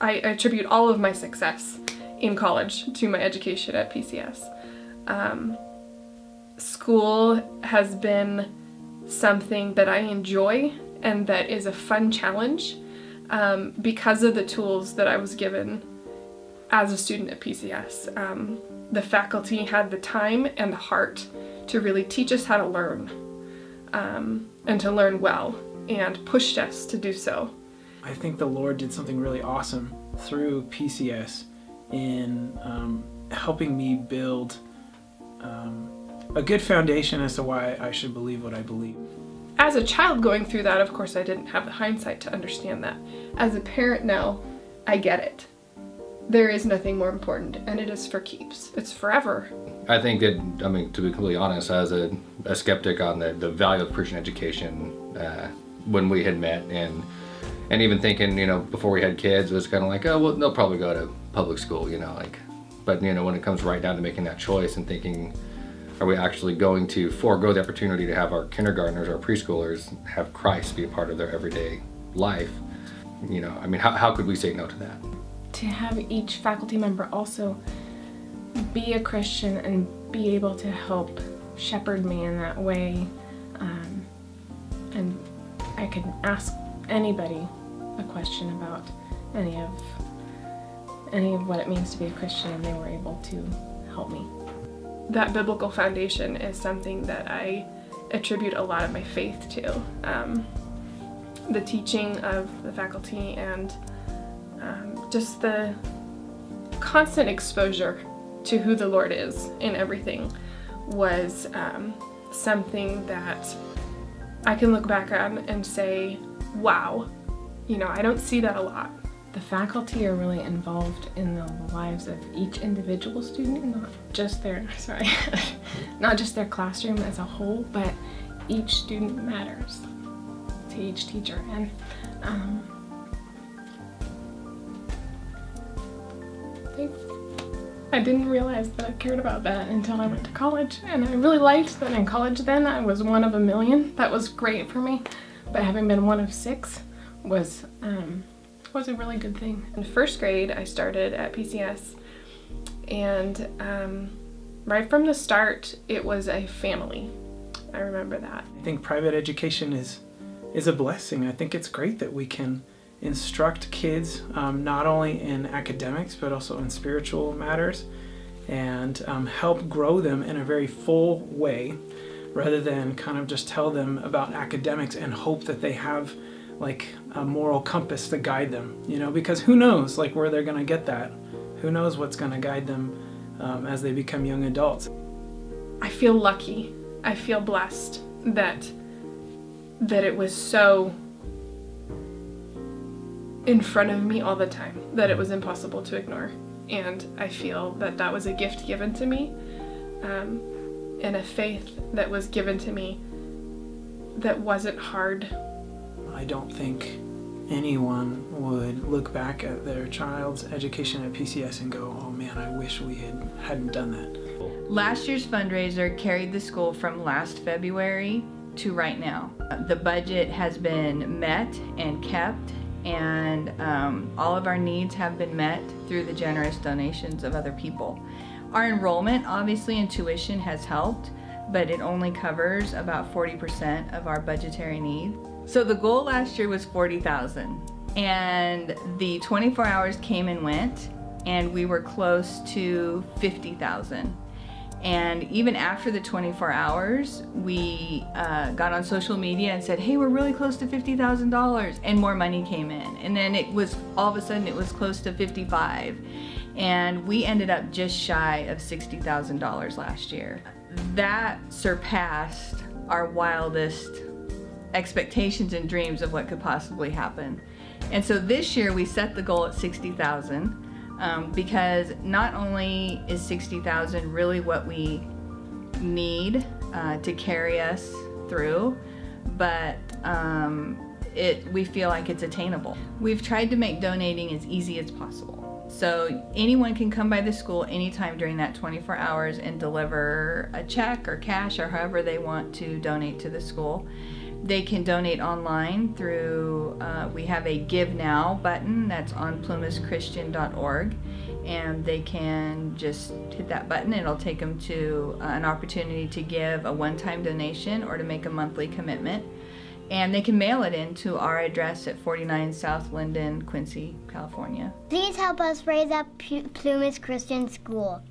I attribute all of my success in college to my education at PCS. School has been something that I enjoy and that is a fun challenge because of the tools that I was given as a student at PCS. The faculty had the time and the heart to really teach us how to learn and to learn well, and pushed us to do so. I think the Lord did something really awesome through PCS in helping me build a good foundation as to why I should believe what I believe. As a child going through that, of course, I didn't have the hindsight to understand that. As a parent now, I get it. There is nothing more important, and it is for keeps. It's forever. I think that, I mean, to be completely honest, as a skeptic on the value of Christian education, when we had met, and even thinking, you know, before we had kids, it was kind of like, oh, well, they'll probably go to public school, you know, like, but, you know, when it comes right down to making that choice and thinking, are we actually going to forego the opportunity to have our kindergartners, our preschoolers, have Christ be a part of their everyday life? You know, I mean, how could we say no to that? To have each faculty member also be a Christian and be able to help shepherd me in that way, and I could ask anybody a question about any of what it means to be a Christian, and they were able to help me. That biblical foundation is something that I attribute a lot of my faith to. The teaching of the faculty and just the constant exposure to who the Lord is in everything was something that I can look back on and say, wow, you know, I don't see that a lot. The faculty are really involved in the lives of each individual student, not just their classroom as a whole, but each student matters to each teacher. And I didn't realize that I cared about that until I went to college, and I really liked that in college then I was one of a million. That was great for me, but having been one of 6 was a really good thing. In first grade, I started at PCS, and right from the start, it was a family. I remember that. I think private education is a blessing. I think it's great that we can instruct kids not only in academics but also in spiritual matters, and help grow them in a very full way, rather than kind of just tell them about academics and hope that they have like a moral compass to guide them, you know, because who knows like where they're gonna get that. Who knows what's gonna guide them as they become young adults. I feel lucky. I feel blessed that it was so in front of me all the time that it was impossible to ignore. And I feel that that was a gift given to me, and a faith that was given to me that wasn't hard. I don't think anyone would look back at their child's education at PCS and go, oh man, I wish we hadn't done that. Last year's fundraiser carried the school from last February to right now. The budget has been met and kept, and all of our needs have been met through the generous donations of other people. Our enrollment, obviously, in tuition has helped, but it only covers about 40% of our budgetary need. So the goal last year was $40,000, and the 24 hours came and went, and we were close to $50,000. And even after the 24 hours, we got on social media and said, hey, we're really close to $50,000, and more money came in. And then it was, all of a sudden, it was close to 55. And we ended up just shy of $60,000 last year. That surpassed our wildest expectations and dreams of what could possibly happen. And so this year we set the goal at $60,000 because not only is $60,000 really what we need to carry us through, but we feel like it's attainable. We've tried to make donating as easy as possible. So anyone can come by the school anytime during that 24 hours and deliver a check or cash or however they want to donate to the school. They can donate online through, we have a Give Now button that's on plumaschristian.org, and they can just hit that button. It'll take them to an opportunity to give a one-time donation or to make a monthly commitment. And they can mail it in to our address at 49 South Linden, Quincy, California. Please help us raise up Plumas Christian School.